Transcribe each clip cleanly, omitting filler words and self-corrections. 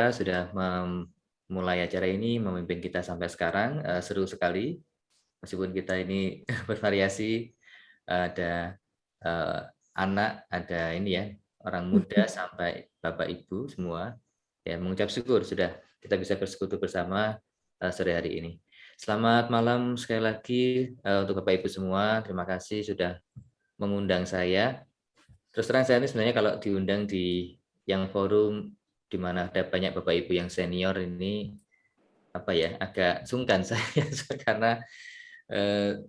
Saudara sudah memulai acara ini, memimpin kita sampai sekarang. Seru sekali, meskipun kita ini bervariasi, ada anak, ada ini ya, orang muda sampai Bapak Ibu semua. Ya, mengucap syukur sudah kita bisa bersekutu bersama sore hari ini. Selamat malam sekali lagi untuk Bapak Ibu semua. Terima kasih sudah mengundang saya. Terus terang saya ini sebenarnya kalau diundang di yang forum di mana ada banyak Bapak Ibu yang senior ini agak sungkan saya karena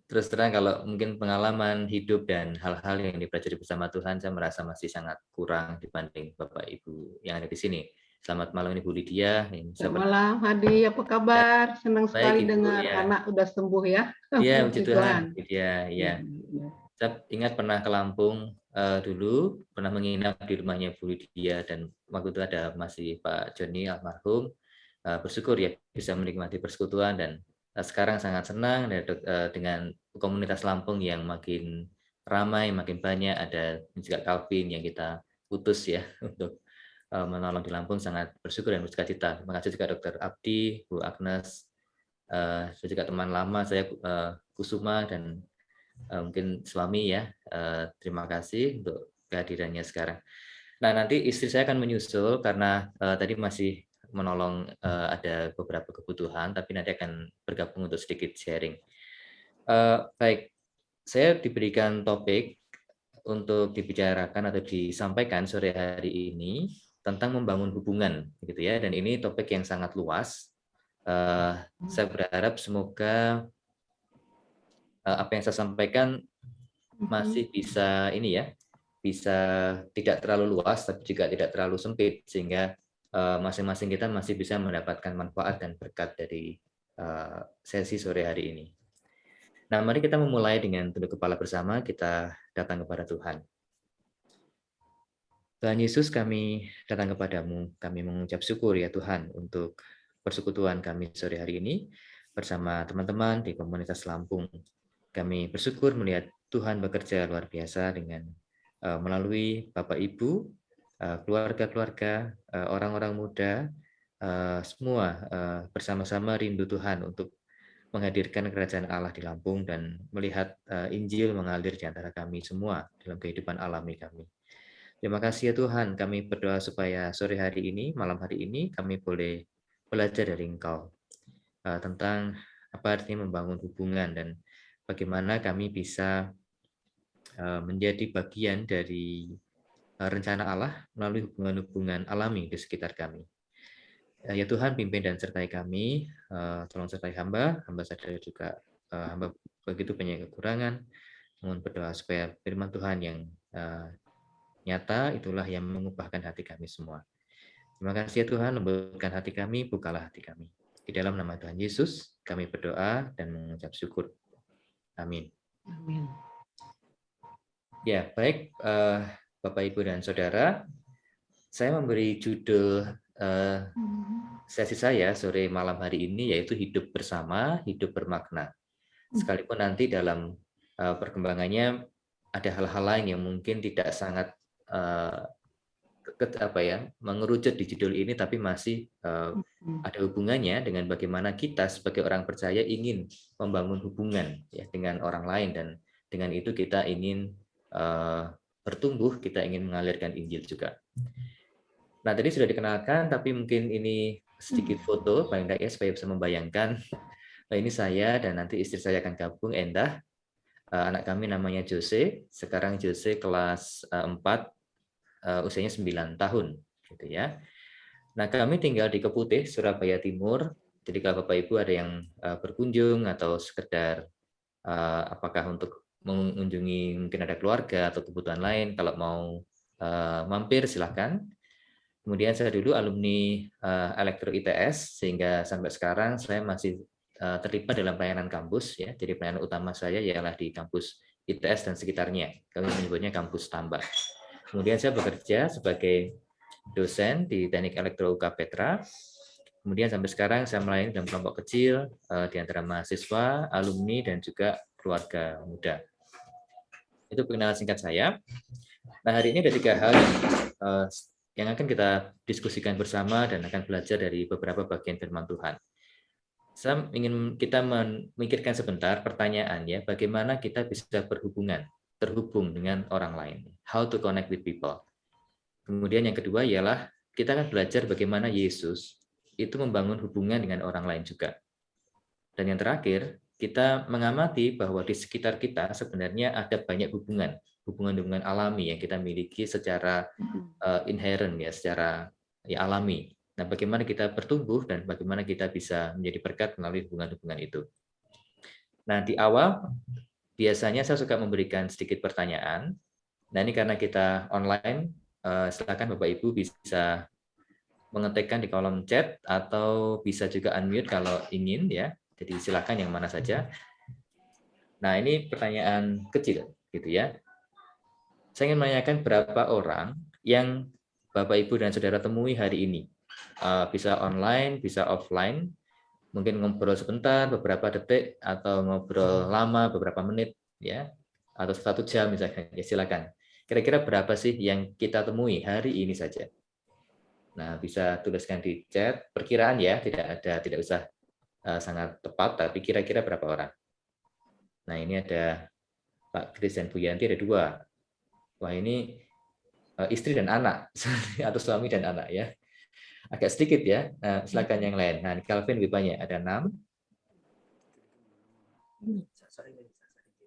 terus terang kalau mungkin pengalaman hidup dan hal-hal yang dipelajari bersama Tuhan saya merasa masih sangat kurang dibanding Bapak Ibu yang ada di sini. Selamat malam Ibu Lydia. Selamat malam Hadi, apa kabar? Senang Baik sekali Ibu dengar ya. anak udah sembuh ya. Iya, puji Puji Tuhan. Tuhan. Ya. Saya ingat pernah ke Lampung dulu, pernah menginap di rumahnya Bu Lydia dan waktu itu ada masih Pak Joni almarhum. Bersyukur ya bisa menikmati persekutuan dan sekarang sangat senang dengan komunitas Lampung yang makin ramai, makin banyak. Ada juga Calvin yang kita putus ya untuk menolong di Lampung, sangat bersyukur dan bersuka cita. Terima kasih juga Dr. Abdi, Bu Agnes, saya juga teman lama saya Kusuma dan mungkin suami ya. Terima kasih untuk kehadirannya sekarang. Nah, nanti istri saya akan menyusul karena tadi masih menolong ada beberapa kebutuhan, tapi nanti akan bergabung untuk sedikit sharing. Baik, saya diberikan topik untuk dibicarakan atau disampaikan sore hari ini tentang membangun hubungan, gitu ya. Dan ini topik yang sangat luas. Saya berharap semoga apa yang saya sampaikan masih bisa ini ya, bisa tidak terlalu luas tapi juga tidak terlalu sempit sehingga masing-masing kita masih bisa mendapatkan manfaat dan berkat dari sesi sore hari ini. Nah, mari kita memulai dengan tunduk kepala bersama, kita datang kepada Tuhan. Tuhan Yesus, kami datang kepadamu, kami mengucap syukur ya Tuhan untuk persekutuan kami sore hari ini bersama teman-teman di komunitas Lampung. Kami bersyukur melihat Tuhan bekerja luar biasa dengan melalui Bapak Ibu, keluarga-keluarga, orang-orang muda, semua bersama-sama rindu Tuhan untuk menghadirkan kerajaan Allah di Lampung dan melihat Injil mengalir di antara kami semua dalam kehidupan alami kami. Terima kasih ya Tuhan, kami berdoa supaya sore hari ini, malam hari ini, kami boleh belajar dari Engkau tentang apa artinya membangun hubungan dan bagaimana kami bisa menjadi bagian dari rencana Allah melalui hubungan-hubungan alami di sekitar kami. Ya Tuhan, pimpin dan sertai kami, tolong sertai hamba sadar juga hamba begitu banyak kekurangan, mohon berdoa supaya firman Tuhan yang nyata itulah yang mengubahkan hati kami semua. Terima kasih ya Tuhan, lembutkan hati kami, bukalah hati kami. Di dalam nama Tuhan Yesus, kami berdoa dan mengucap syukur. Amin. Amin. Ya, baik Bapak, Ibu, dan Saudara, saya memberi judul sesi saya sore malam hari ini yaitu hidup bersama, hidup bermakna. Sekalipun nanti dalam perkembangannya ada hal-hal lain yang mungkin tidak sangat mengerucut di judul ini, tapi masih ada hubungannya dengan bagaimana kita sebagai orang percaya ingin membangun hubungan ya dengan orang lain, dan dengan itu kita ingin bertumbuh, kita ingin mengalirkan Injil juga. Nah, tadi sudah dikenalkan, tapi mungkin ini sedikit foto paling tidak ya supaya bisa membayangkan. Nah, ini saya dan nanti istri saya akan gabung, Endah. Anak kami namanya Jose. Sekarang Jose kelas 4, usianya 9 tahun, gitu ya. Nah, kami tinggal di Keputih, Surabaya Timur. Jadi kalau Bapak Ibu ada yang berkunjung atau sekedar apakah untuk mengunjungi mungkin ada keluarga atau kebutuhan lain, kalau mau mampir silahkan. Kemudian saya dulu alumni Elektro ITS, sehingga sampai sekarang saya masih terlibat dalam pelayanan kampus ya. Jadi pelayanan utama saya ialah di kampus ITS dan sekitarnya. Kami menyebutnya kampus tambah. Kemudian saya bekerja sebagai dosen di Teknik Elektro UK Petra. Kemudian sampai sekarang saya melayani dalam kelompok kecil di antara mahasiswa, alumni, dan juga keluarga muda. Itu perkenalan singkat saya. Nah, hari ini ada 3 hal yang yang akan kita diskusikan bersama dan akan belajar dari beberapa bagian firman Tuhan. Saya ingin kita memikirkan sebentar pertanyaan ya, bagaimana kita bisa terhubung dengan orang lain. How to connect with people. Kemudian yang kedua ialah kita akan belajar bagaimana Yesus itu membangun hubungan dengan orang lain juga. Dan yang terakhir, kita mengamati bahwa di sekitar kita sebenarnya ada banyak hubungan-hubungan alami yang kita miliki secara inherent ya, secara alami. Nah, bagaimana kita bertumbuh dan bagaimana kita bisa menjadi berkat melalui hubungan-hubungan itu. Nah, di awal biasanya saya suka memberikan sedikit pertanyaan. Nah, ini karena kita online, silakan Bapak Ibu bisa mengetikkan di kolom chat atau bisa juga unmute kalau ingin ya. Jadi silakan yang mana saja. Nah, ini pertanyaan kecil gitu ya. Saya ingin menanyakan berapa orang yang Bapak Ibu dan Saudara temui hari ini. Bisa online, bisa offline. Mungkin ngobrol sebentar, beberapa detik, atau ngobrol lama, beberapa menit, ya, atau 1 jam misalkan. Ya, silakan. Kira-kira berapa sih yang kita temui hari ini saja? Nah, bisa tuliskan di chat. Perkiraan ya, tidak usah sangat tepat, tapi kira-kira berapa orang? Nah, ini ada Pak Kris dan Bu Yanti, ada 2. Wah, ini istri dan anak, atau suami dan anak ya. Agak sedikit ya. Nah, silakan yang lain. Nah, Calvin lebih banyak, ada 6.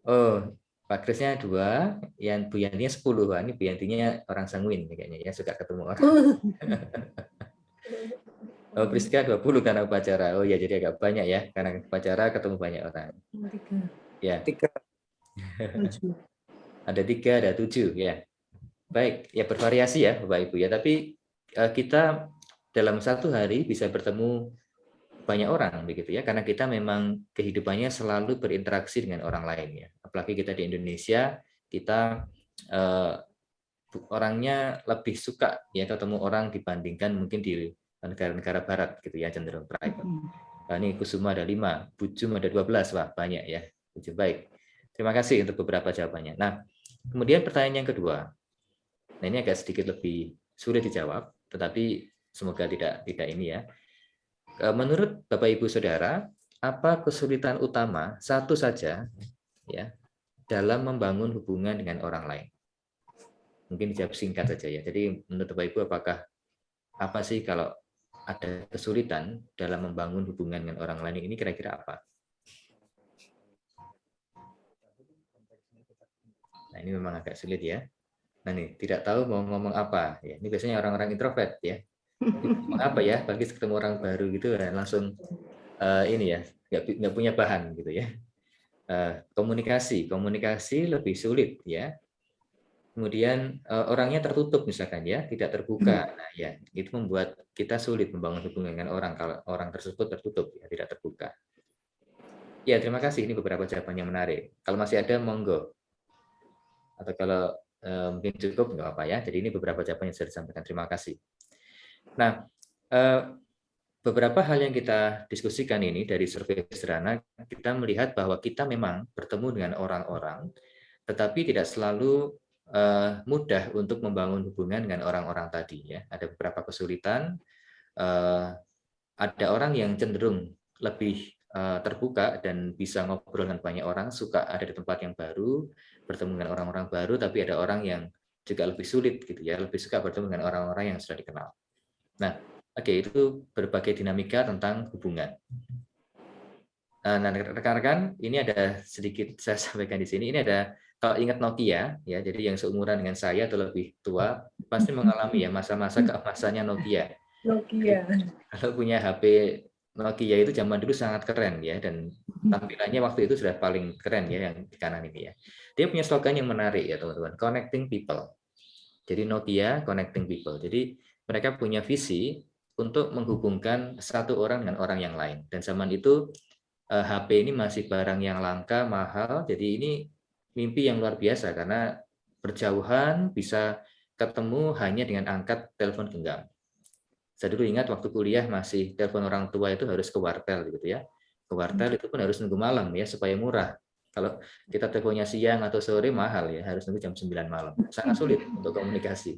Oh, Pak Krisnya 2, yang Bu Yantinya 10. Wah, ini Bu Yantinya orang sanguin kayaknya ya, suka ketemu orang. Oh, Priska 20 karena upacara. Oh ya, jadi agak banyak ya, karena upacara ketemu banyak orang. 3. Ya. 3. Ada 3, ada 7 ya. Baik, ya bervariasi ya Bapak Ibu ya, tapi kita dalam 1 hari bisa bertemu banyak orang begitu ya, karena kita memang kehidupannya selalu berinteraksi dengan orang lain ya. Apalagi kita di Indonesia, kita orangnya lebih suka ya ketemu orang dibandingkan mungkin di negara-negara barat gitu ya, cenderung private. Nah, ini Kusuma ada 5, Bujum ada 12, wah banyak ya. Bujum, baik. Terima kasih untuk beberapa jawabannya. Nah, kemudian pertanyaan yang kedua. Nah, ini agak sedikit lebih sulit dijawab, tetapi semoga tidak ini ya. Menurut Bapak Ibu Saudara, apa kesulitan utama satu saja ya dalam membangun hubungan dengan orang lain? Mungkin dijawab singkat saja ya. Jadi menurut Bapak Ibu, apakah apa sih kalau ada kesulitan dalam membangun hubungan dengan orang lain ini, kira-kira apa? Nah, ini memang agak sulit ya. Nah, nih tidak tahu mau ngomong apa ya. Ini biasanya orang-orang introvert ya. Ngomong apa ya? Bagi ketemu orang baru gitu dan langsung ini ya, nggak punya bahan gitu ya. Komunikasi lebih sulit ya. Kemudian orangnya tertutup misalkan ya, tidak terbuka. Nah ya, itu membuat kita sulit membangun hubungan dengan orang kalau orang tersebut tertutup ya, tidak terbuka. Ya, terima kasih, ini beberapa jawaban yang menarik. Kalau masih ada monggo. Atau kalau mungkin cukup nggak apa ya. Jadi ini beberapa jawaban yang sudah disampaikan. Terima kasih. Nah, beberapa hal yang kita diskusikan ini dari survei sederhana, kita melihat bahwa kita memang bertemu dengan orang-orang, tetapi tidak selalu mudah untuk membangun hubungan dengan orang-orang tadi ya. Ada beberapa kesulitan. Ada orang yang cenderung lebih terbuka dan bisa ngobrol dengan banyak orang, suka ada di tempat yang baru, bertemu dengan orang-orang baru, tapi ada orang yang juga lebih sulit gitu ya, lebih suka bertemu dengan orang-orang yang sudah dikenal. Nah, oke, itu berbagai dinamika tentang hubungan. Nah, rekan-rekan, ini ada sedikit saya sampaikan di sini. Ini ada, kalau ingat Nokia, ya, jadi yang seumuran dengan saya atau lebih tua pasti mengalami ya masa-masa keemasannya Nokia. Nokia. Kalau punya HP Nokia itu zaman dulu sangat keren ya, dan tampilannya waktu itu sudah paling keren ya yang di kanan ini ya. Dia punya slogan yang menarik ya teman-teman, connecting people. Jadi Nokia connecting people. Jadi mereka punya visi untuk menghubungkan satu orang dengan orang yang lain. Dan zaman itu HP ini masih barang yang langka, mahal. Jadi ini mimpi yang luar biasa karena berjauhan bisa ketemu hanya dengan angkat telepon genggam. Saya dulu ingat waktu kuliah masih telepon orang tua itu harus ke wartel gitu ya. Ke wartel itu pun harus nunggu malam ya supaya murah. Kalau kita teleponnya siang atau sore mahal ya, harus nunggu jam 9 malam. Sangat sulit untuk komunikasi.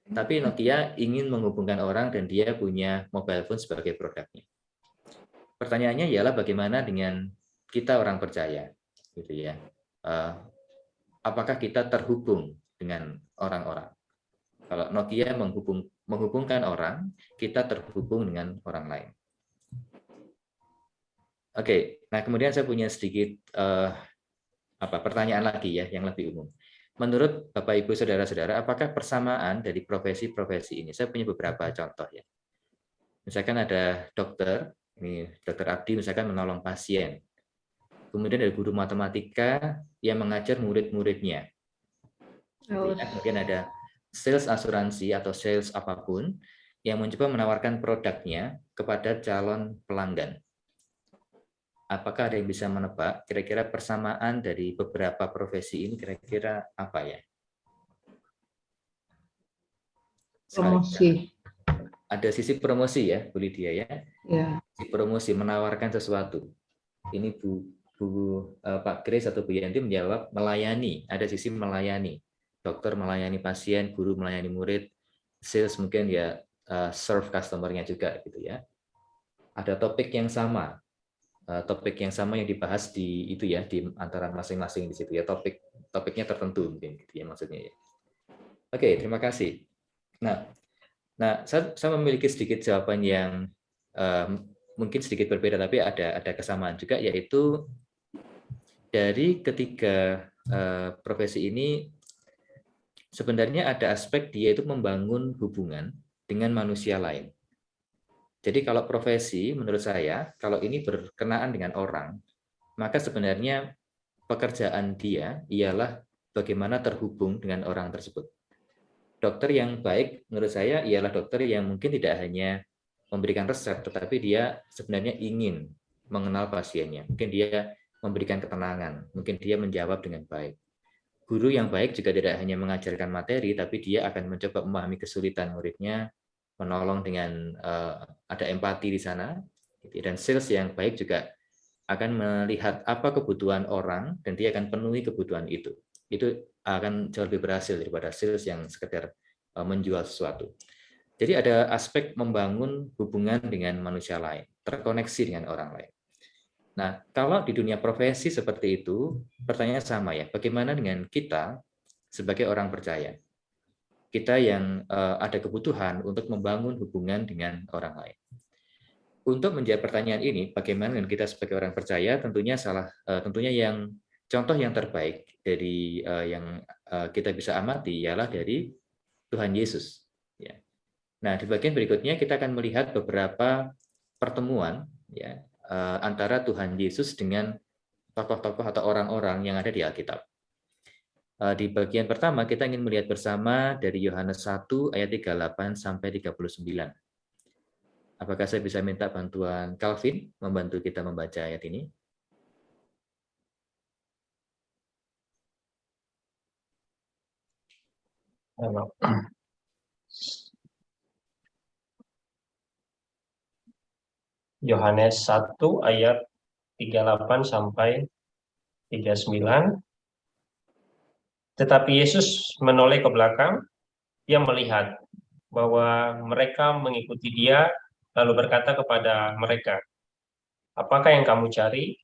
Tapi Nokia ingin menghubungkan orang dan dia punya mobile phone sebagai produknya. Pertanyaannya ialah bagaimana dengan kita orang percaya, gitu ya. Apakah kita terhubung dengan orang-orang? Kalau Nokia menghubungkan orang, kita terhubung dengan orang lain. Oke, nah kemudian saya punya sedikit pertanyaan lagi ya, yang lebih umum. Menurut Bapak Ibu Saudara-saudara, apakah persamaan dari profesi-profesi ini? Saya punya beberapa contoh ya. Misalkan ada dokter, ini Dokter Abdi misalkan menolong pasien. Kemudian ada guru matematika yang mengajar murid-muridnya. Kemudian ada sales asuransi atau sales apapun yang mencoba menawarkan produknya kepada calon pelanggan. Apakah ada yang bisa menebak kira-kira persamaan dari beberapa profesi ini kira-kira apa ya? Promosi. Ada sisi promosi ya, Bu Lydia ya. Ya. Sisi promosi menawarkan sesuatu. Ini Pak Grace atau Bu Yanti menjawab melayani. Ada sisi melayani. Dokter melayani pasien, guru melayani murid, sales mungkin ya serve customer-nya juga gitu ya. Ada topik yang sama. Topik yang sama yang dibahas di itu ya, di antara masing-masing di situ ya, topiknya tertentu mungkin gitu ya maksudnya ya. Oke, terima kasih. Nah saya memiliki sedikit jawaban yang mungkin sedikit berbeda tapi ada kesamaan juga, yaitu dari ketiga profesi ini sebenarnya ada aspek dia itu membangun hubungan dengan manusia lain. Jadi kalau profesi, menurut saya, kalau ini berkenaan dengan orang, maka sebenarnya pekerjaan dia ialah bagaimana terhubung dengan orang tersebut. Dokter yang baik, menurut saya, ialah dokter yang mungkin tidak hanya memberikan resep, tetapi dia sebenarnya ingin mengenal pasiennya. Mungkin dia memberikan ketenangan, mungkin dia menjawab dengan baik. Guru yang baik juga tidak hanya mengajarkan materi, tapi dia akan mencoba memahami kesulitan muridnya, menolong dengan ada empati di sana. Dan sales yang baik juga akan melihat apa kebutuhan orang dan dia akan penuhi kebutuhan itu. Itu akan jauh lebih berhasil daripada sales yang sekedar menjual sesuatu. Jadi ada aspek membangun hubungan dengan manusia lain, terkoneksi dengan orang lain. Nah, kalau di dunia profesi seperti itu, pertanyaan sama ya, bagaimana dengan kita sebagai orang percaya? Kita yang ada kebutuhan untuk membangun hubungan dengan orang lain. Untuk menjawab pertanyaan ini, bagaimana dengan kita sebagai orang percaya? Tentunya yang contoh yang terbaik dari yang kita bisa amati ialah dari Tuhan Yesus. Ya. Nah, di bagian berikutnya kita akan melihat beberapa pertemuan ya antara Tuhan Yesus dengan tokoh-tokoh atau orang-orang yang ada di Alkitab. Di bagian pertama kita ingin melihat bersama dari Yohanes 1 ayat 38 sampai 39. Apakah saya bisa minta bantuan Calvin membantu kita membaca ayat ini? Yohanes 1 ayat 38 sampai 39. Tetapi Yesus menoleh ke belakang, dia melihat bahwa mereka mengikuti dia, lalu berkata kepada mereka, "Apakah yang kamu cari?"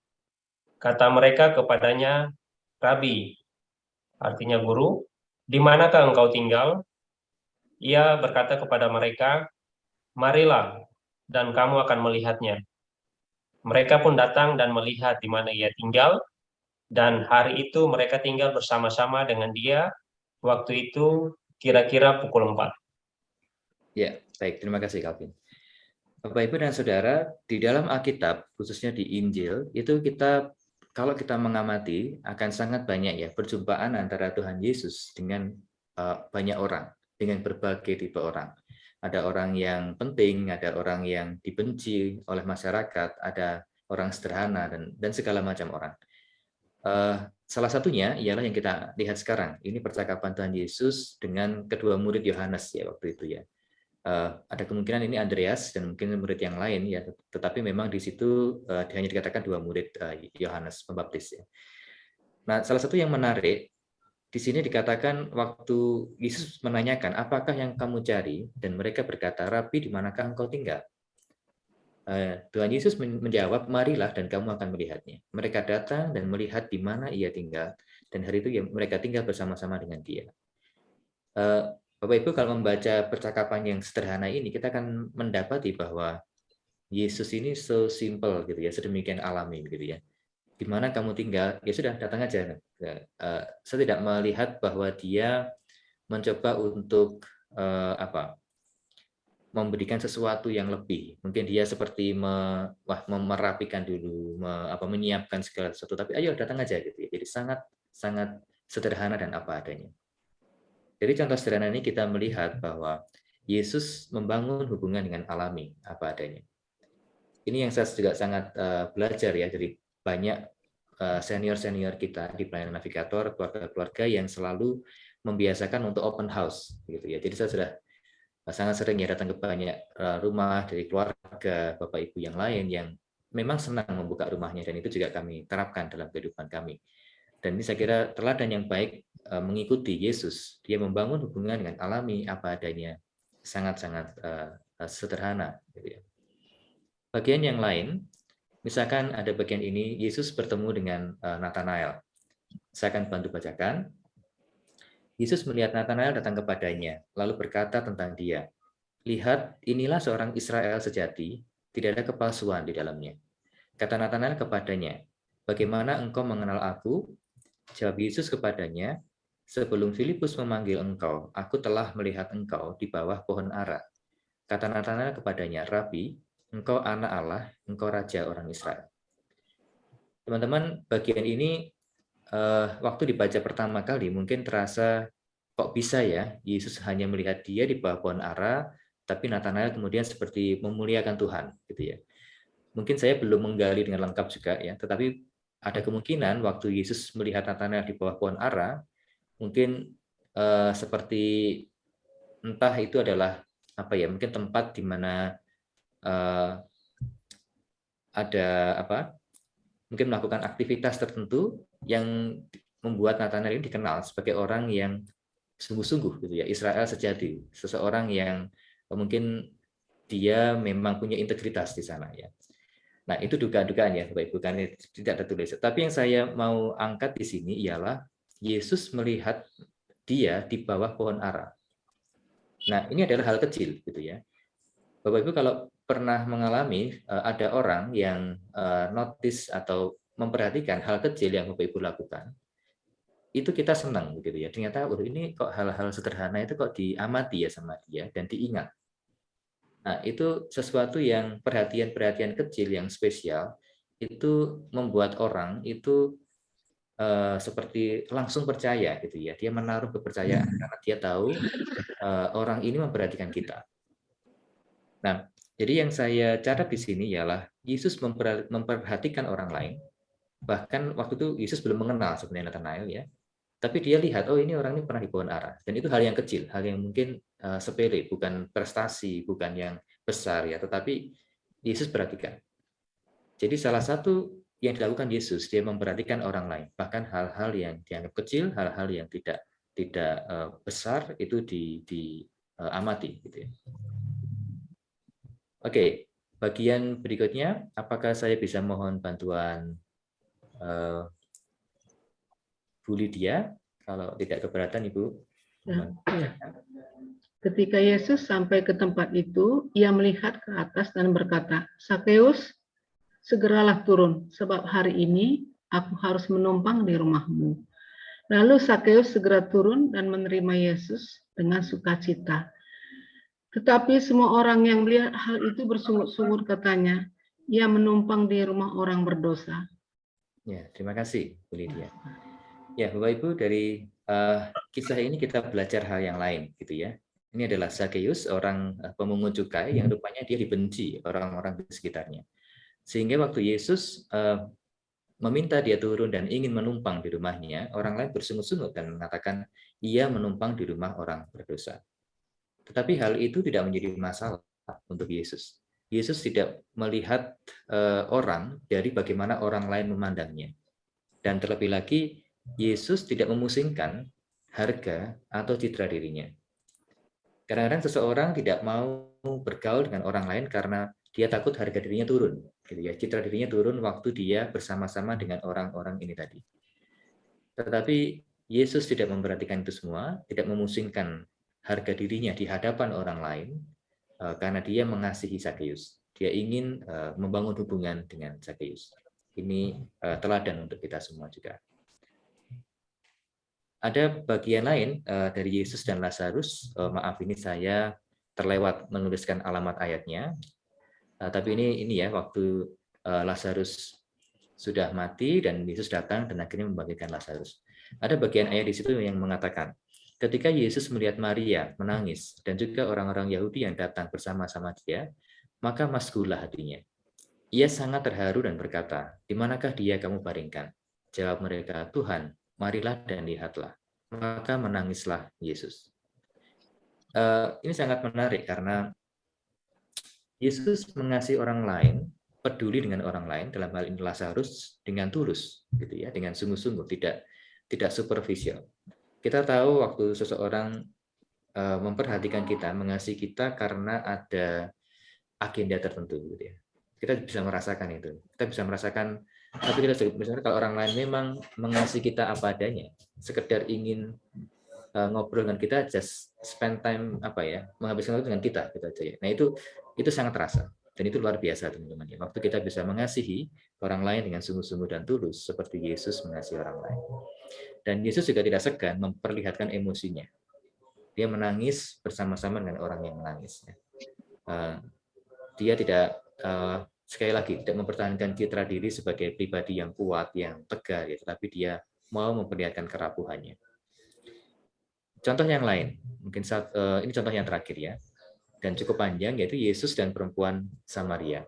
Kata mereka kepadanya, "Rabi," artinya guru, "di manakah engkau tinggal?" Ia berkata kepada mereka, "Marilah, dan kamu akan melihatnya." Mereka pun datang dan melihat di mana ia tinggal, dan hari itu mereka tinggal bersama-sama dengan dia, waktu itu kira-kira pukul 4. Ya, baik. Terima kasih, Calvin. Bapak, Ibu, dan Saudara, di dalam Alkitab, khususnya di Injil, itu kalau kita mengamati, akan sangat banyak ya perjumpaan antara Tuhan Yesus dengan banyak orang, dengan berbagai tipe orang. Ada orang yang penting, ada orang yang dibenci oleh masyarakat, ada orang sederhana, dan segala macam orang. Salah satunya ialah yang kita lihat sekarang. Ini percakapan Tuhan Yesus dengan kedua murid Yohanes ya waktu itu ya. Ada kemungkinan ini Andreas dan mungkin murid yang lain ya, tetapi memang di situ hanya dikatakan dua murid Yohanes Pembaptis ya. Nah, salah satu yang menarik di sini dikatakan waktu Yesus menanyakan, apakah yang kamu cari? Dan mereka berkata, Rabi, di manakah engkau tinggal? Tuhan Yesus menjawab, marilah dan kamu akan melihatnya. Mereka datang dan melihat di mana ia tinggal, dan hari itu mereka tinggal bersama-sama dengan dia. Bapak Ibu, kalau membaca percakapan yang sederhana ini, kita akan mendapati bahwa Yesus ini so simple gitu ya, sedemikian alami gitu ya. Di mana kamu tinggal, ya sudah datang aja. Saya tidak melihat bahwa dia mencoba untuk memberikan sesuatu yang lebih. Mungkin dia seperti merapikan dulu, menyiapkan segala sesuatu. Tapi ayo datang aja gitu ya. Jadi sangat sederhana dan apa adanya. Dari contoh sederhana ini kita melihat bahwa Yesus membangun hubungan dengan alami apa adanya. Ini yang saya juga sangat belajar ya dari banyak senior-senior kita di pelayanan navigator, keluarga-keluarga yang selalu membiasakan untuk open house gitu ya. Jadi saya sudah sangat sering ya datang ke banyak rumah dari keluarga Bapak Ibu yang lain yang memang senang membuka rumahnya, dan itu juga kami terapkan dalam kehidupan kami. Dan ini saya kira teladan yang baik mengikuti Yesus. Dia membangun hubungan dengan alami apa adanya, sangat-sangat sederhana gitu ya. Bagian yang lain, misalkan ada bagian ini, Yesus bertemu dengan Nathanael. Saya akan bantu bacakan. Yesus melihat Nathanael datang kepadanya, lalu berkata tentang dia, lihat, inilah seorang Israel sejati, tidak ada kepalsuan di dalamnya. Kata Nathanael kepadanya, bagaimana engkau mengenal aku? Jawab Yesus kepadanya, sebelum Filipus memanggil engkau, aku telah melihat engkau di bawah pohon ara. Kata Nathanael kepadanya, Rabi, engkau anak Allah, engkau raja orang Israel. Teman-teman, bagian ini waktu dibaca pertama kali mungkin terasa kok bisa ya Yesus hanya melihat dia di bawah pohon ara, tapi Nathanael kemudian seperti memuliakan Tuhan gitu ya. Mungkin saya belum menggali dengan lengkap juga ya, tetapi ada kemungkinan waktu Yesus melihat Nathanael di bawah pohon ara, mungkin seperti entah itu adalah apa ya, mungkin tempat di mana ada mungkin melakukan aktivitas tertentu yang membuat Nathanael ini dikenal sebagai orang yang sungguh-sungguh gitu ya, Israel sejati, seseorang yang mungkin dia memang punya integritas di sana ya. Nah, itu dugaan-dugaan ya Bapak Ibu, kan tidak tertulis. Tapi yang saya mau angkat di sini ialah Yesus melihat dia di bawah pohon ara. Nah, ini adalah hal kecil gitu ya. Bapak Ibu kalau pernah mengalami ada orang yang notice atau memperhatikan hal kecil yang Bapak Ibu lakukan, itu kita senang gitu ya. Ternyata ini kok hal-hal sederhana itu kok diamati ya sama dia dan diingat. Nah, itu sesuatu yang perhatian-perhatian kecil yang spesial itu membuat orang itu seperti langsung percaya gitu ya. Dia menaruh kepercayaan karena dia tahu orang ini memperhatikan kita. Nah, jadi yang saya catat di sini ialah Yesus memperhatikan orang lain. Bahkan waktu itu Yesus belum mengenal sebenarnya Nathanael ya. Tapi dia lihat, oh ini orang ini pernah di pohon ara. Dan itu hal yang kecil, hal yang mungkin sepele, bukan prestasi, bukan yang besar ya. Tetapi Yesus perhatikan. Jadi salah satu yang dilakukan Yesus, dia memperhatikan orang lain. Bahkan hal-hal yang dianggap kecil, hal-hal yang tidak besar itu diamati gitu ya. Oke, bagian berikutnya, apakah saya bisa mohon bantuan Bu Lydia? Kalau tidak keberatan, Ibu. Ya. Ketika Yesus sampai ke tempat itu, ia melihat ke atas dan berkata, Sakeus, segeralah turun, sebab hari ini aku harus menumpang di rumahmu. Lalu Sakeus segera turun dan menerima Yesus dengan sukacita. Tetapi semua orang yang melihat hal itu bersungut-sungut katanya, ia menumpang di rumah orang berdosa. Ya, terima kasih Bu Lydia. Ya, Bapak Ibu, dari kisah ini kita belajar hal yang lain gitu ya. Ini adalah Sakeus, orang pemungut cukai yang rupanya dia dibenci orang-orang di sekitarnya. Sehingga waktu Yesus meminta dia turun dan ingin menumpang di rumahnya, orang lain bersungut-sungut dan mengatakan ia menumpang di rumah orang berdosa. Tetapi hal itu tidak menjadi masalah untuk Yesus. Yesus tidak melihat orang dari bagaimana orang lain memandangnya. Dan terlebih lagi, Yesus tidak memusingkan harga atau citra dirinya. Kadang-kadang seseorang tidak mau bergaul dengan orang lain karena dia takut harga dirinya turun, gitu ya. Citra dirinya turun waktu dia bersama-sama dengan orang-orang ini tadi. Tetapi Yesus tidak memperhatikan itu semua, tidak memusingkan harga dirinya di hadapan orang lain, karena dia mengasihi Zakeus. Dia ingin membangun hubungan dengan Zakeus. Ini teladan untuk kita semua juga. Ada bagian lain dari Yesus dan Lazarus. Maaf, ini saya terlewat menuliskan alamat ayatnya. Tapi ini ya, waktu Lazarus sudah mati dan Yesus datang dan akhirnya membagikan Lazarus. Ada bagian ayat di situ yang mengatakan, ketika Yesus melihat Maria menangis dan juga orang-orang Yahudi yang datang bersama-sama dia, maka maskulah hatinya. Ia sangat terharu dan berkata, "Di manakah dia kamu baringkan?" Jawab mereka, "Tuhan, marilah dan lihatlah." Maka menangislah Yesus. Ini sangat menarik karena Yesus mengasihi orang lain, peduli dengan orang lain, dalam hal ini Lazarus, dengan tulus, gitu ya, dengan sungguh-sungguh, tidak superficial. Kita tahu waktu seseorang memperhatikan kita, mengasihi kita karena ada agenda tertentu, gitu ya. Kita bisa merasakan itu. Kita bisa merasakan, tapi kita misalnya kalau orang lain memang mengasihi kita apa adanya, sekedar ingin ngobrol dengan kita, just spend time menghabiskan waktu dengan kita, gitu aja ya. Nah itu sangat terasa dan itu luar biasa teman-teman. Waktu kita bisa mengasihi orang lain dengan sungguh-sungguh dan tulus seperti Yesus mengasihi orang lain. Dan Yesus juga tidak segan memperlihatkan emosinya. Dia menangis bersama-sama dengan orang yang menangis. Dia tidak sekali lagi tidak mempertahankan citra diri sebagai pribadi yang kuat, yang tegar, ya, tetapi dia mau memperlihatkan kerapuhannya. Contoh yang lain, mungkin ini contoh yang terakhir ya, dan cukup panjang, yaitu Yesus dan perempuan Samaria.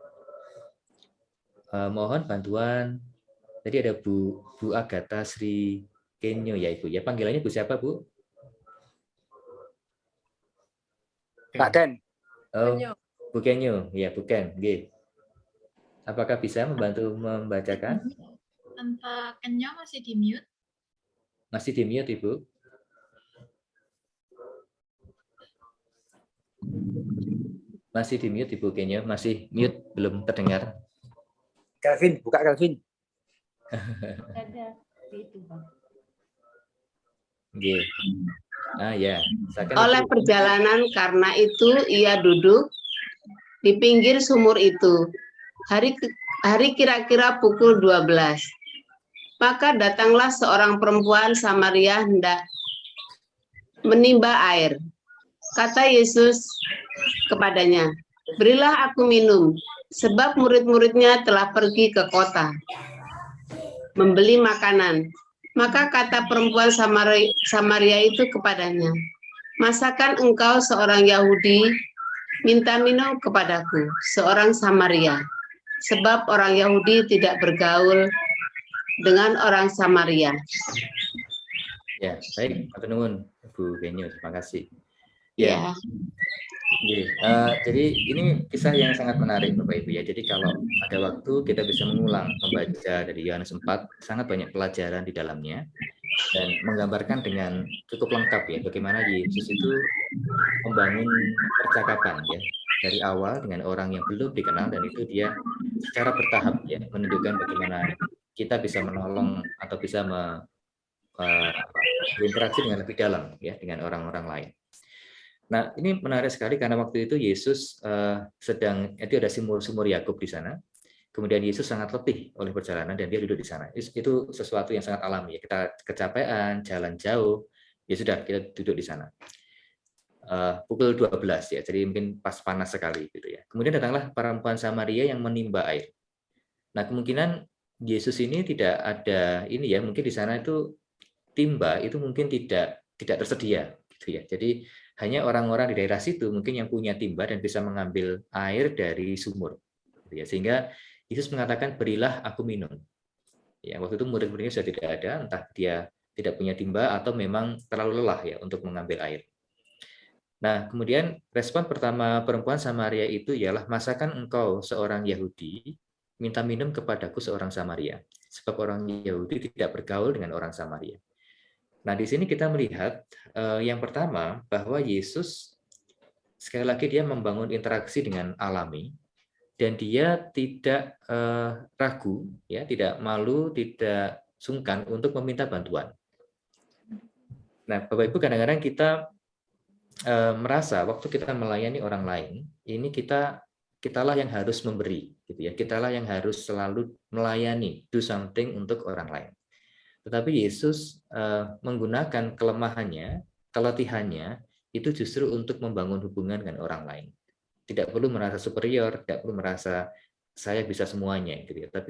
Mohon bantuan. Tadi ada Bu Agatha Sri Kenyo ya Ibu. Ya, panggilannya Bu siapa Bu? Pak Den. Oh, Bu Kenyo, ya Bu Ken. Oke. Apakah bisa membantu membacakan? Tanpa Kenyo masih di mute. Masih di mute Ibu. Masih di mute Ibu Kenyo, masih mute, belum terdengar. Kelvin, buka Kelvin. Ada itu Bang. Oke. Ya. Oleh perjalanan karena itu ia duduk di pinggir sumur itu. Hari kira-kira pukul 12. Maka datanglah seorang perempuan Samaria hendak menimba air. Kata Yesus kepadanya, "Berilah aku minum, sebab murid-muridnya telah pergi ke kota membeli makanan." Maka kata perempuan Samaria itu kepadanya, "Masakan engkau seorang Yahudi minta minum kepadaku, seorang Samaria? Sebab orang Yahudi tidak bergaul dengan orang Samaria." Ya, baik, Pak Nuwun, Bu Benyo, terima kasih. Ya. Jadi ini kisah yang sangat menarik Bapak Ibu ya. Jadi kalau ada waktu kita bisa mengulang membaca dari Yohanes 4, sangat banyak pelajaran di dalamnya dan menggambarkan dengan cukup lengkap ya bagaimana Yesus itu membangun percakapan ya dari awal dengan orang yang belum dikenal, dan itu dia secara bertahap ya menunjukkan bagaimana kita bisa menolong atau bisa berinteraksi dengan lebih dalam ya dengan orang-orang lain. Nah, ini menarik sekali karena waktu itu Yesus itu ada sumur Yakub di sana. Kemudian Yesus sangat letih oleh perjalanan dan dia duduk di sana. Itu sesuatu yang sangat alami ya. Kita kecapean, jalan jauh, ya sudah kita duduk di sana. Pukul 12 ya, jadi mungkin pas panas sekali gitu ya. Kemudian datanglah perempuan Samaria yang menimba air. Nah, kemungkinan Yesus ini tidak ada ini ya, mungkin di sana itu timba itu mungkin tidak tersedia gitu ya. Jadi hanya orang-orang di daerah situ mungkin yang punya timba dan bisa mengambil air dari sumur. Gitu ya. Sehingga Yesus mengatakan, "Berilah aku minum." Ya, waktu itu murid-muridnya sudah tidak ada, entah dia tidak punya timba atau memang terlalu lelah ya untuk mengambil air. Nah, kemudian respon pertama perempuan Samaria itu ialah, "Masakan engkau seorang Yahudi minta minum kepadaku seorang Samaria?" Sebab orang Yahudi tidak bergaul dengan orang Samaria. Nah, di sini kita melihat yang pertama bahwa Yesus sekali lagi dia membangun interaksi dengan alami dan dia tidak ragu, ya, tidak malu, tidak sungkan untuk meminta bantuan. Nah, Bapak Ibu, kadang-kadang kita merasa waktu kita melayani orang lain, ini kitalah yang harus memberi, gitu ya. Kitalah yang harus selalu melayani, do something untuk orang lain. Tetapi Yesus menggunakan kelemahannya, keletihannya, itu justru untuk membangun hubungan dengan orang lain. Tidak perlu merasa superior, tidak perlu merasa saya bisa semuanya, gitu ya. Tapi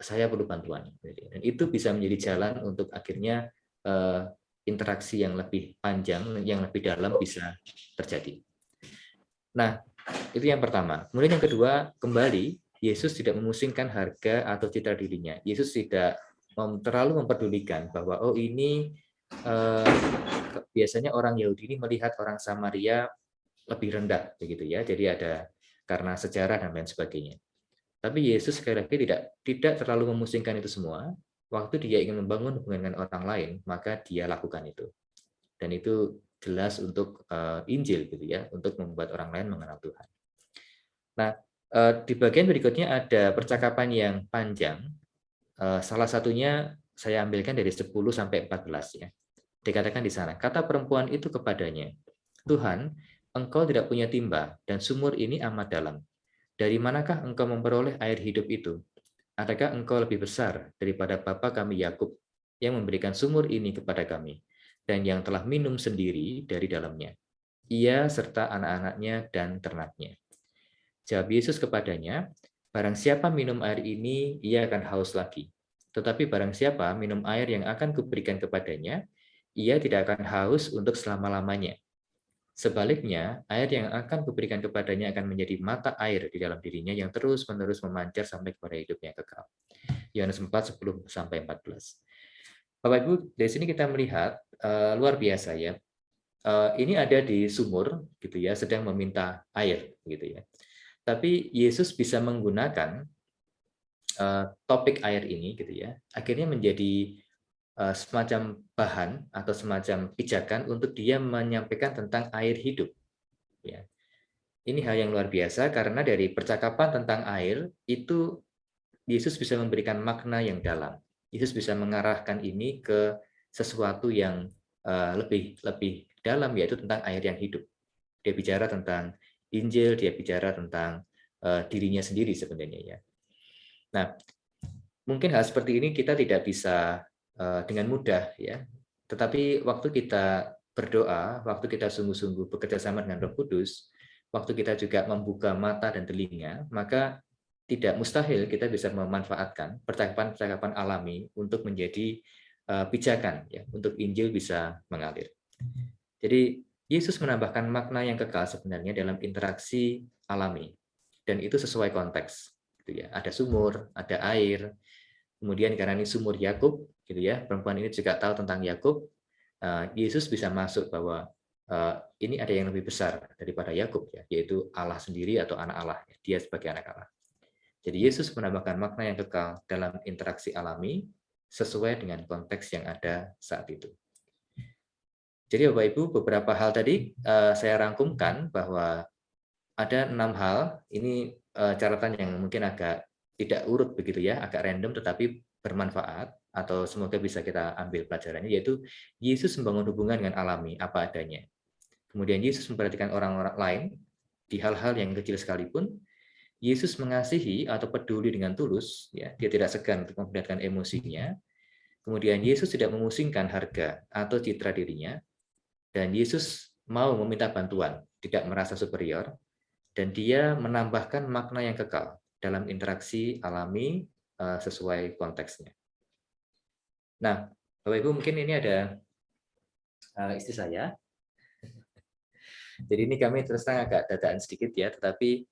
saya perlu bantuan. Gitu ya. Dan itu bisa menjadi jalan untuk akhirnya interaksi yang lebih panjang, yang lebih dalam bisa terjadi. Nah, itu yang pertama. Kemudian yang kedua, kembali, Yesus tidak memusingkan harga atau citra dirinya. Yesus tidak terlalu memperdulikan bahwa ini biasanya orang Yahudi ini melihat orang Samaria lebih rendah, begitu ya. Jadi ada karena sejarah dan lain sebagainya. Tapi Yesus sekali lagi tidak terlalu memusingkan itu semua. Waktu dia ingin membangun hubungan dengan orang lain, maka dia lakukan itu. Dan itu jelas untuk Injil, gitu ya, untuk membuat orang lain mengenal Tuhan. Nah, di bagian berikutnya ada percakapan yang panjang. Salah satunya saya ambilkan dari 10 sampai 14 ya. Dikatakan di sana, kata perempuan itu kepadanya, Tuhan, engkau tidak punya timba dan sumur ini amat dalam. Dari manakah engkau memperoleh air hidup itu? Adakah engkau lebih besar daripada bapa kami Yakub yang memberikan sumur ini kepada kami dan yang telah minum sendiri dari dalamnya, ia serta anak-anaknya dan ternaknya? Jawab Yesus kepadanya, barang siapa minum air ini, ia akan haus lagi. Tetapi barang siapa minum air yang akan kuberikan kepadanya, ia tidak akan haus untuk selama-lamanya. Sebaliknya, air yang akan kuberikan kepadanya akan menjadi mata air di dalam dirinya yang terus-menerus memancar sampai kepada hidup yang kekal. Yohanes 4, 10-14. Bapak Ibu, dari sini kita melihat luar biasa ya. Ini ada di sumur, gitu ya, sedang meminta air, gitu ya. Tapi Yesus bisa menggunakan topik air ini, gitu ya, akhirnya menjadi semacam bahan atau semacam pijakan untuk dia menyampaikan tentang air hidup. Ya. Ini hal yang luar biasa karena dari percakapan tentang air itu Yesus bisa memberikan makna yang dalam. Yesus bisa mengarahkan ini ke sesuatu yang lebih dalam, yaitu tentang air yang hidup. Dia bicara tentang Injil, dia bicara tentang dirinya sendiri sebenarnya ya. Nah, mungkin hal seperti ini kita tidak bisa dengan mudah ya. Tetapi waktu kita berdoa, waktu kita sungguh-sungguh bekerja sama dengan Roh Kudus, waktu kita juga membuka mata dan telinga, maka tidak mustahil kita bisa memanfaatkan percakapan-percakapan alami untuk menjadi pijakan ya, untuk Injil bisa mengalir. Jadi Yesus menambahkan makna yang kekal sebenarnya dalam interaksi alami, dan itu sesuai konteks. Gitu ya. Ada sumur, ada air. Kemudian karena ini sumur Yakub, gitu ya, perempuan ini juga tahu tentang Yakub. Yesus bisa masuk bahwa ini ada yang lebih besar daripada Yakub, ya, yaitu Allah sendiri atau anak Allah. Dia sebagai anak Allah. Jadi Yesus menambahkan makna yang kekal dalam interaksi alami sesuai dengan konteks yang ada saat itu. Jadi Bapak Ibu, beberapa hal tadi saya rangkumkan bahwa ada 6 hal, ini catatan yang mungkin agak tidak urut begitu ya, agak random tetapi bermanfaat, atau semoga bisa kita ambil pelajarannya, yaitu Yesus membangun hubungan dengan alami, apa adanya. Kemudian Yesus memperhatikan orang-orang lain di hal-hal yang kecil sekalipun. Yesus mengasihi atau peduli dengan tulus, ya, dia tidak segan untuk memperlihatkan emosinya. Kemudian Yesus tidak memusingkan harga atau citra dirinya. Dan Yesus mau meminta bantuan, tidak merasa superior, dan dia menambahkan makna yang kekal dalam interaksi alami sesuai konteksnya. Nah, Bapak Ibu, mungkin ini ada istri saya. Jadi ini kami terus terang agak dadaan sedikit ya, tetapi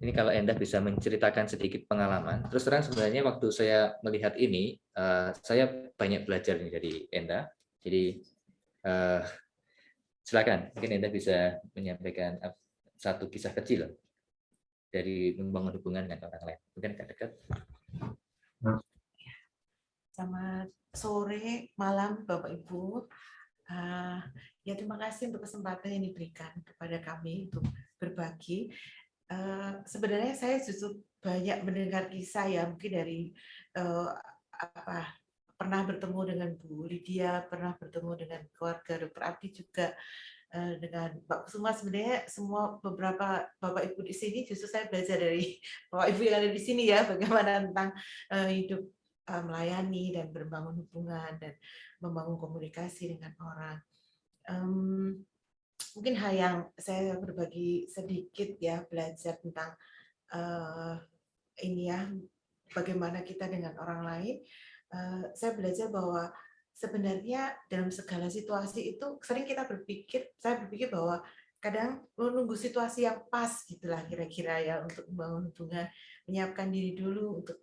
ini kalau Endah bisa menceritakan sedikit pengalaman. Terus terang sebenarnya waktu saya melihat ini, saya banyak belajar nih dari Endah. Jadi silakan, mungkin Endah bisa menyampaikan satu kisah kecil dari membangun hubungan dengan orang lain. Mungkin agak dekat. Selamat sore sore, malam Bapak Ibu. Ya terima kasih untuk kesempatan yang diberikan kepada kami untuk berbagi. Sebenarnya saya justru banyak mendengar kisah ya, mungkin dari pernah bertemu dengan Bu Lydia, pernah bertemu dengan keluarga Dr. Abdi juga, dengan Pak Kusuma. Sebenarnya semua beberapa Bapak Ibu di sini justru saya belajar dari Bapak Ibu yang ada di sini ya, bagaimana tentang hidup melayani dan membangun hubungan dan membangun komunikasi dengan orang. Mungkin hal yang saya berbagi sedikit ya, belajar tentang ini ya, bagaimana kita dengan orang lain. Saya belajar bahwa sebenarnya dalam segala situasi itu sering kita saya berpikir bahwa kadang menunggu situasi yang pas gitulah kira-kira ya untuk membangun hubungan, menyiapkan diri dulu untuk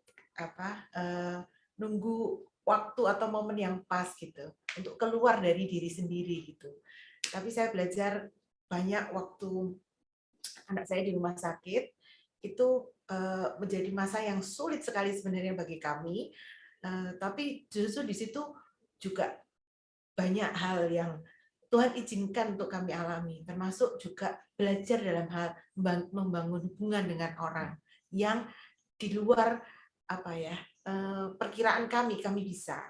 nunggu waktu atau momen yang pas gitu untuk keluar dari diri sendiri gitu. Tapi saya belajar banyak waktu anak saya di rumah sakit itu menjadi masa yang sulit sekali sebenarnya bagi kami. Tapi justru di situ juga banyak hal yang Tuhan izinkan untuk kami alami, termasuk juga belajar dalam hal membangun hubungan dengan orang yang di luar perkiraan kami bisa.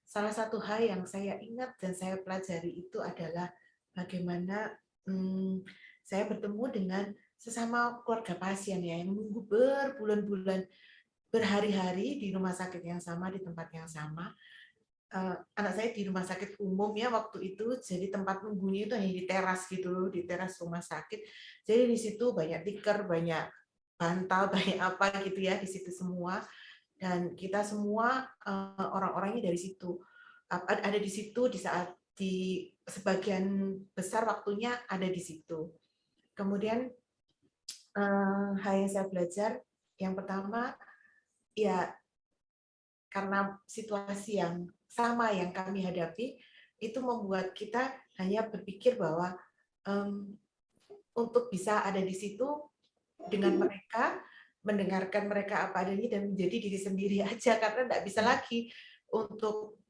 Salah satu hal yang saya ingat dan saya pelajari itu adalah bagaimana saya bertemu dengan sesama keluarga pasien ya, yang menunggu berbulan-bulan, berhari-hari di rumah sakit yang sama, di tempat yang sama. Anak saya di rumah sakit umum ya waktu itu, jadi tempat nunggunya itu hanya di teras gitu loh, di teras rumah sakit. Jadi di situ banyak tikar, banyak bantal, banyak apa gitu ya di situ semua. Dan kita semua orang-orangnya dari situ ada di situ di saat di sebagian besar waktunya ada di situ. Kemudian hal yang saya belajar yang pertama ya, karena situasi yang sama yang kami hadapi itu membuat kita hanya berpikir bahwa untuk bisa ada di situ dengan mereka, mendengarkan mereka apa adanya dan menjadi diri sendiri aja, karena tidak bisa lagi untuk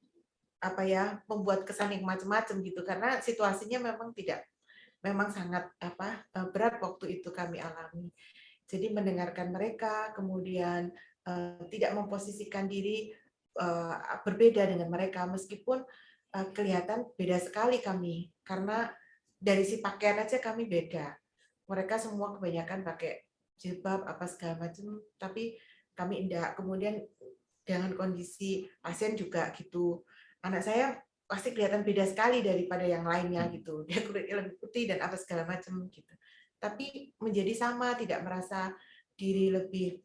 membuat kesan yang macam-macam gitu, karena situasinya memang sangat berat waktu itu kami alami. Jadi mendengarkan mereka, kemudian tidak memposisikan diri berbeda dengan mereka, meskipun kelihatan beda sekali kami, karena dari si pakaian aja kami beda. Mereka semua kebanyakan pakai jilbab apa segala macam, tapi kami enggak. Kemudian dengan kondisi pasien juga gitu. Anak saya pasti kelihatan beda sekali daripada yang lainnya gitu. Dia kulitnya lebih putih dan apa segala macam gitu. Tapi menjadi sama, tidak merasa diri lebih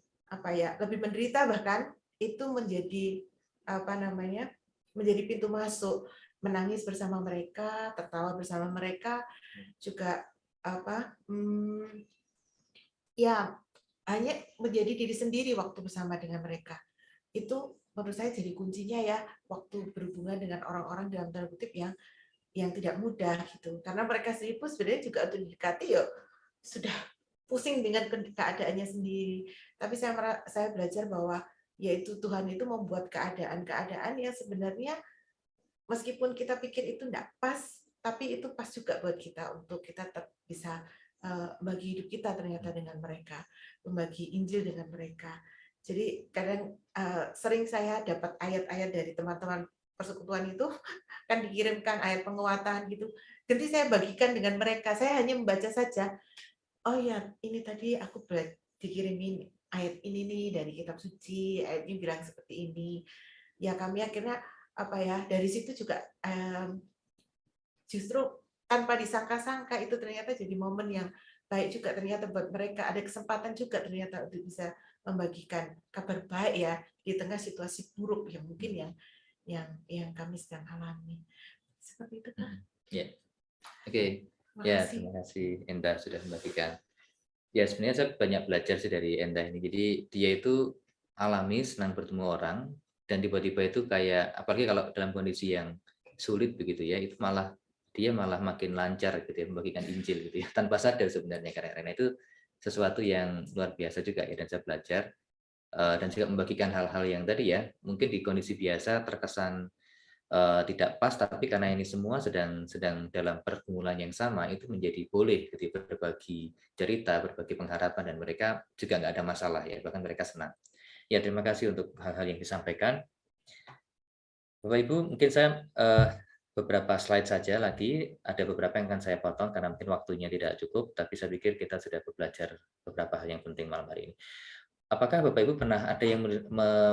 lebih menderita, bahkan itu menjadi menjadi pintu masuk, menangis bersama mereka, tertawa bersama mereka, juga ya hanya menjadi diri sendiri waktu bersama dengan mereka. Itu menurut saya jadi kuncinya ya, waktu berhubungan dengan orang-orang dalam tanda kutip yang tidak mudah gitu, karena mereka sendiri pun sebenarnya juga untuk didekati ya sudah pusing dengan keadaannya sendiri. Tapi saya belajar bahwa yaitu Tuhan itu membuat keadaan-keadaan yang sebenarnya meskipun kita pikir itu tidak pas, tapi itu pas juga buat kita untuk kita tetap bisa bagi hidup kita ternyata dengan mereka, membagi Injil dengan mereka. Jadi kadang sering saya dapat ayat-ayat dari teman-teman persekutuan itu kan dikirimkan ayat penguatan gitu. Jadi saya bagikan dengan mereka. Saya hanya membaca saja. Oh ya, ini tadi aku dikirimin ayat ini nih dari kitab suci, ayat ini bilang seperti ini. Ya kami akhirnya dari situ juga justru tanpa disangka-sangka itu ternyata jadi momen yang baik juga ternyata buat mereka. Ada kesempatan juga ternyata untuk bisa membagikan kabar baik ya di tengah situasi buruk yang mungkin yang kami sedang alami. Seperti itu kan? Ya, oke. Ya, terima kasih Enda sudah membagikan. Ya, sebenarnya saya banyak belajar sih dari Enda ini. Jadi dia itu alami, senang bertemu orang, dan tiba-tiba itu kayak, apalagi kalau dalam kondisi yang sulit begitu ya, itu dia malah makin lancar gitu ya, membagikan Injil gitu ya, tanpa sadar sebenarnya, karena itu sesuatu yang luar biasa juga ya, dan saya belajar dan juga membagikan hal-hal yang tadi ya, mungkin di kondisi biasa terkesan tidak pas, tapi karena ini semua sedang dalam pergumulan yang sama, itu menjadi boleh ketika berbagi cerita, berbagi pengharapan, dan mereka juga nggak ada masalah ya, bahkan mereka senang. Ya, terima kasih untuk hal-hal yang disampaikan. Bapak Ibu, mungkin saya beberapa slide saja lagi, ada beberapa yang akan saya potong karena mungkin waktunya tidak cukup, tapi saya pikir kita sudah belajar beberapa hal yang penting malam hari ini. Apakah Bapak Ibu pernah ada yang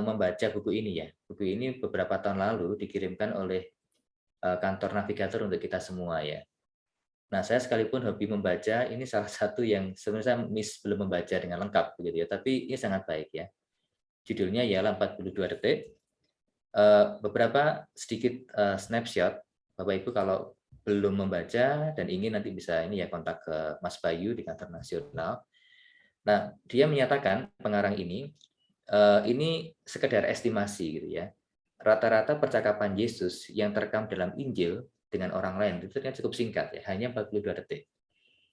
membaca buku ini ya? Buku ini beberapa tahun lalu dikirimkan oleh kantor navigator untuk kita semua ya. Nah, saya sekalipun hobi membaca, ini salah satu yang sebenarnya saya belum membaca dengan lengkap begitu ya, tapi ini sangat baik ya. Judulnya ialah 42 detik. Beberapa sedikit snapshot, Bapak Ibu kalau belum membaca dan ingin nanti bisa ini ya kontak ke Mas Bayu di kantor nasional. Nah, dia menyatakan pengarang ini sekedar estimasi gitu ya. Rata-rata percakapan Yesus yang terekam dalam Injil dengan orang lain itu ternyata cukup singkat ya, hanya 42 detik.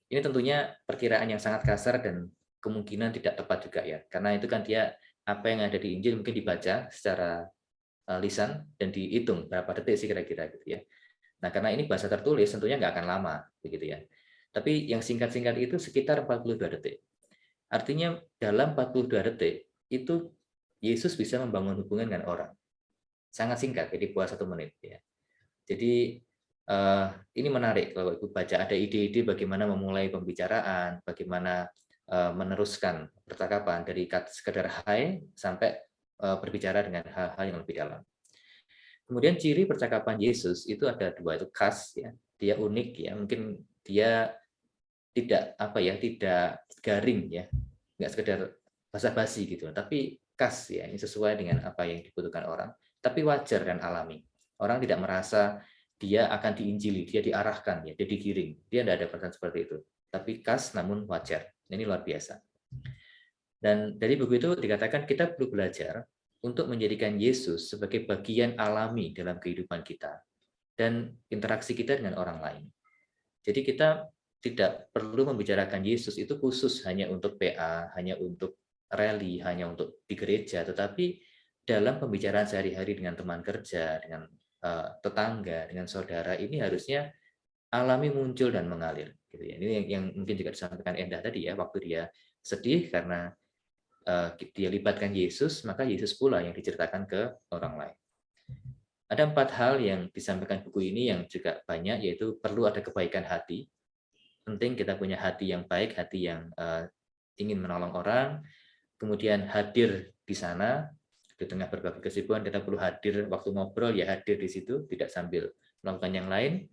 Ini tentunya perkiraan yang sangat kasar dan kemungkinan tidak tepat juga ya, karena itu kan dia apa yang ada di Injil mungkin dibaca secara lisan dan dihitung berapa detik sih kira-kira gitu ya. Nah, karena ini bahasa tertulis tentunya nggak akan lama begitu ya. Tapi yang singkat-singkat itu sekitar 42 detik. Artinya dalam 42 detik itu Yesus bisa membangun hubungan dengan orang. Sangat singkat, jadi buat 1 menit ya. Jadi ini menarik kalau Ibu baca, ada ide-ide bagaimana memulai pembicaraan, bagaimana meneruskan percakapan dari sekedar hai sampai berbicara dengan hal-hal yang lebih dalam. Kemudian ciri percakapan Yesus itu ada 2, itu khas ya, dia unik ya, mungkin dia tidak tidak garing ya, nggak sekedar basa-basi gitu, tapi khas ya, ini sesuai dengan apa yang dibutuhkan orang, tapi wajar dan alami. Orang tidak merasa dia akan diinjili, dia diarahkan ya, dia digiring, dia tidak ada perasaan seperti itu, tapi khas namun wajar. Ini luar biasa. Dan dari buku itu dikatakan kita perlu belajar untuk menjadikan Yesus sebagai bagian alami dalam kehidupan kita dan interaksi kita dengan orang lain. Jadi kita tidak perlu membicarakan Yesus itu khusus hanya untuk PA, hanya untuk rally, hanya untuk di gereja, tetapi dalam pembicaraan sehari-hari dengan teman kerja, dengan tetangga, dengan saudara, ini harusnya alami, muncul dan mengalir. Gitu ya. Ini yang mungkin juga disampaikan Endah tadi ya, waktu dia sedih karena dia libatkan Yesus, maka Yesus pula yang diceritakan ke orang lain. Ada 4 hal yang disampaikan buku ini yang juga banyak, yaitu perlu ada kebaikan hati. Penting kita punya hati yang baik, hati yang ingin menolong orang. Kemudian hadir di sana, di tengah berbagai kesibukan kita perlu hadir, waktu ngobrol ya hadir di situ, tidak sambil melakukan yang lain.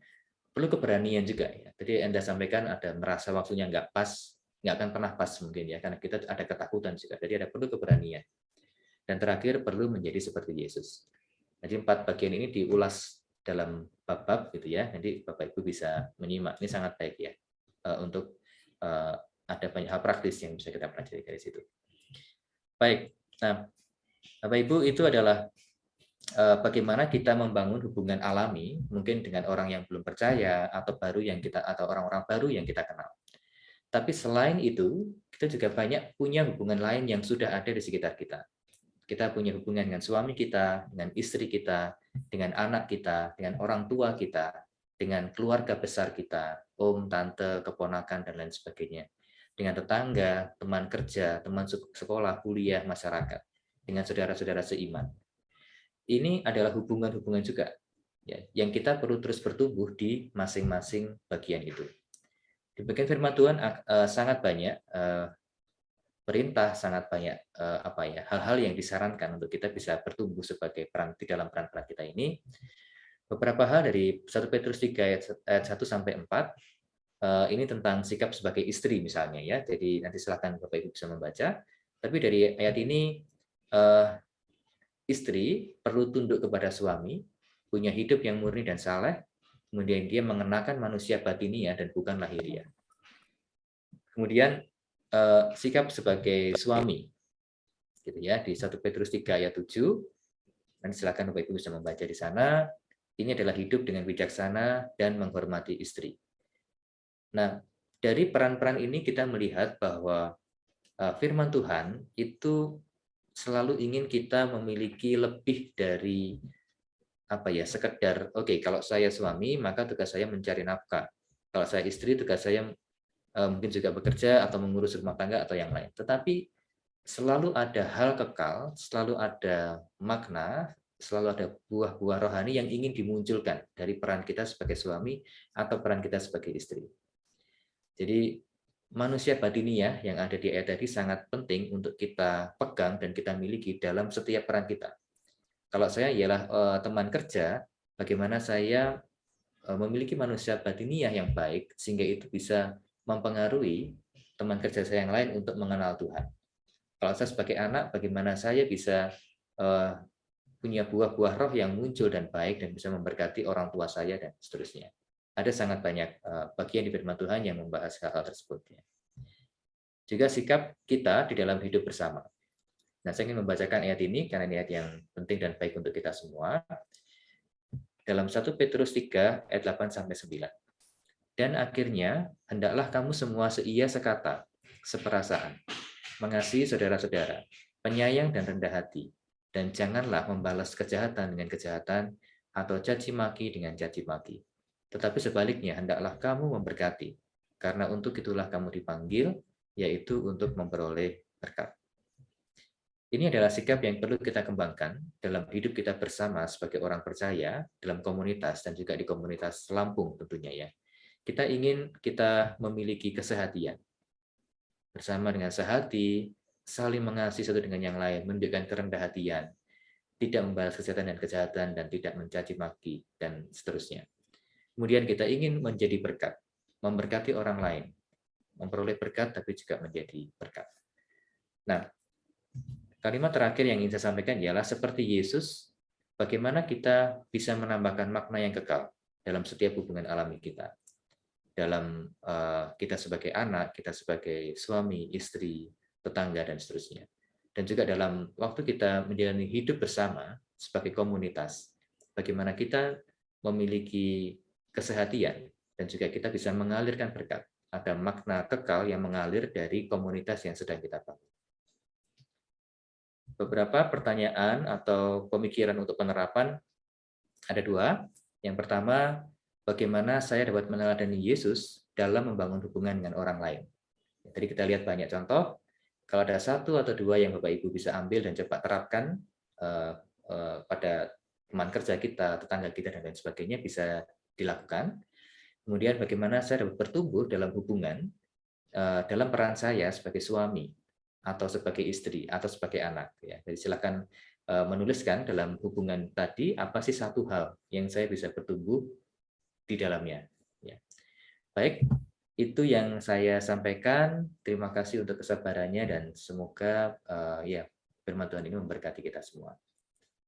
Perlu keberanian juga ya. Tadi Anda sampaikan ada merasa waktunya nggak pas, nggak akan pernah pas mungkin ya, karena kita ada ketakutan juga. Jadi ada perlu keberanian. Dan terakhir perlu menjadi seperti Yesus. Jadi 4 bagian ini diulas dalam bab-bab gitu ya. Nanti Bapak Ibu bisa menyimak. Ini sangat baik ya untuk ada banyak hal praktis yang bisa kita pelajari dari situ. Baik. Nah, Bapak Ibu, itu adalah bagaimana kita membangun hubungan alami mungkin dengan orang yang belum percaya atau orang-orang baru yang kita kenal. Tapi selain itu, kita juga banyak punya hubungan lain yang sudah ada di sekitar kita. Kita punya hubungan dengan suami kita, dengan istri kita, dengan anak kita, dengan orang tua kita, dengan keluarga besar kita, om, tante, keponakan, dan lain sebagainya. Dengan tetangga, teman kerja, teman sekolah, kuliah, masyarakat, dengan saudara-saudara seiman. Ini adalah hubungan-hubungan juga ya, yang kita perlu terus bertumbuh di masing-masing bagian itu. Di bagian firman Tuhan sangat banyak perintah, sangat banyak hal-hal yang disarankan untuk kita bisa bertumbuh sebagai peran di dalam peran-peran kita ini. Beberapa hal dari 1 Petrus 3 ayat 1 sampai 4 ini tentang sikap sebagai istri misalnya ya. Jadi nanti silakan Bapak Ibu bisa membaca. Tapi dari ayat ini istri perlu tunduk kepada suami, punya hidup yang murni dan saleh, kemudian dia mengenakan manusia batinia dan bukan lahiriah. Kemudian sikap sebagai suami, gitu ya, di 1 Petrus 3 ayat 7. Nanti silakan Bapak Ibu bisa membaca di sana. Ini adalah hidup dengan bijaksana dan menghormati istri. Nah, dari peran-peran ini kita melihat bahwa firman Tuhan itu selalu ingin kita memiliki lebih dari sekedar oke, kalau saya suami maka tugas saya mencari nafkah. Kalau saya istri tugas saya mungkin juga bekerja atau mengurus rumah tangga atau yang lain. Tetapi selalu ada hal kekal, selalu ada makna, selalu ada buah-buah rohani yang ingin dimunculkan dari peran kita sebagai suami atau peran kita sebagai istri. Jadi manusia batiniah yang ada di ayat tadi sangat penting untuk kita pegang dan kita miliki dalam setiap peran kita. Kalau saya ialah teman kerja, bagaimana saya memiliki manusia batiniah yang baik sehingga itu bisa mempengaruhi teman kerja saya yang lain untuk mengenal Tuhan. Kalau saya sebagai anak, bagaimana saya bisa punya buah-buah roh yang muncul dan baik dan bisa memberkati orang tua saya dan seterusnya. Ada sangat banyak bagian di firman Tuhan yang membahas hal-hal tersebut. Juga sikap kita di dalam hidup bersama. Nah, saya ingin membacakan ayat ini karena ini ayat yang penting dan baik untuk kita semua. Dalam 1 Petrus 3 ayat 8-9. Dan akhirnya, hendaklah kamu semua seia sekata, seperasaan, mengasihi saudara-saudara, penyayang dan rendah hati, dan janganlah membalas kejahatan dengan kejahatan atau caci maki dengan caci maki. Tetapi sebaliknya, hendaklah kamu memberkati, karena untuk itulah kamu dipanggil, yaitu untuk memperoleh berkat. Ini adalah sikap yang perlu kita kembangkan dalam hidup kita bersama sebagai orang percaya, dalam komunitas dan juga di komunitas Lampung tentunya ya. Kita ingin kita memiliki kesehatian. Bersama dengan sehati, saling mengasihi satu dengan yang lain, menunjukkan kerendah hatian, tidak membalas kejahatan dan kejahatan, dan tidak mencaci maki, dan seterusnya. Kemudian kita ingin menjadi berkat, memberkati orang lain, memperoleh berkat tapi juga menjadi berkat. Nah, kalimat terakhir yang ingin saya sampaikan ialah seperti Yesus, bagaimana kita bisa menambahkan makna yang kekal dalam setiap hubungan alami kita. Dalam kita sebagai anak, kita sebagai suami, istri, tetangga, dan seterusnya. Dan juga dalam waktu kita menjalani hidup bersama sebagai komunitas, bagaimana kita memiliki kesehatian dan juga kita bisa mengalirkan berkat. Ada makna kekal yang mengalir dari komunitas yang sedang kita bangun. Beberapa pertanyaan atau pemikiran untuk penerapan ada dua. Yang pertama, bagaimana saya dapat meneladani Yesus dalam membangun hubungan dengan orang lain. Tadi kita lihat banyak contoh. Kalau ada satu atau dua yang Bapak Ibu bisa ambil dan cepat terapkan pada teman kerja kita, tetangga kita, dan lain sebagainya, bisa dilakukan. Kemudian bagaimana saya dapat bertumbuh dalam hubungan, dalam peran saya sebagai suami, atau sebagai istri, atau sebagai anak. Ya. Jadi silakan menuliskan dalam hubungan tadi, apa sih satu hal yang saya bisa bertumbuh di dalamnya. Ya. Baik, itu yang saya sampaikan. Terima kasih untuk kesabarannya dan semoga ya firman Tuhan ini memberkati kita semua.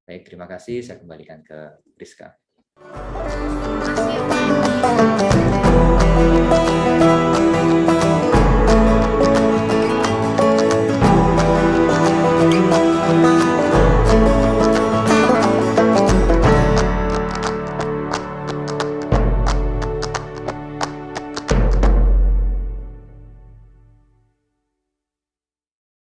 Baik, terima kasih. Saya kembalikan ke Rizka. Terima kasih, Pak.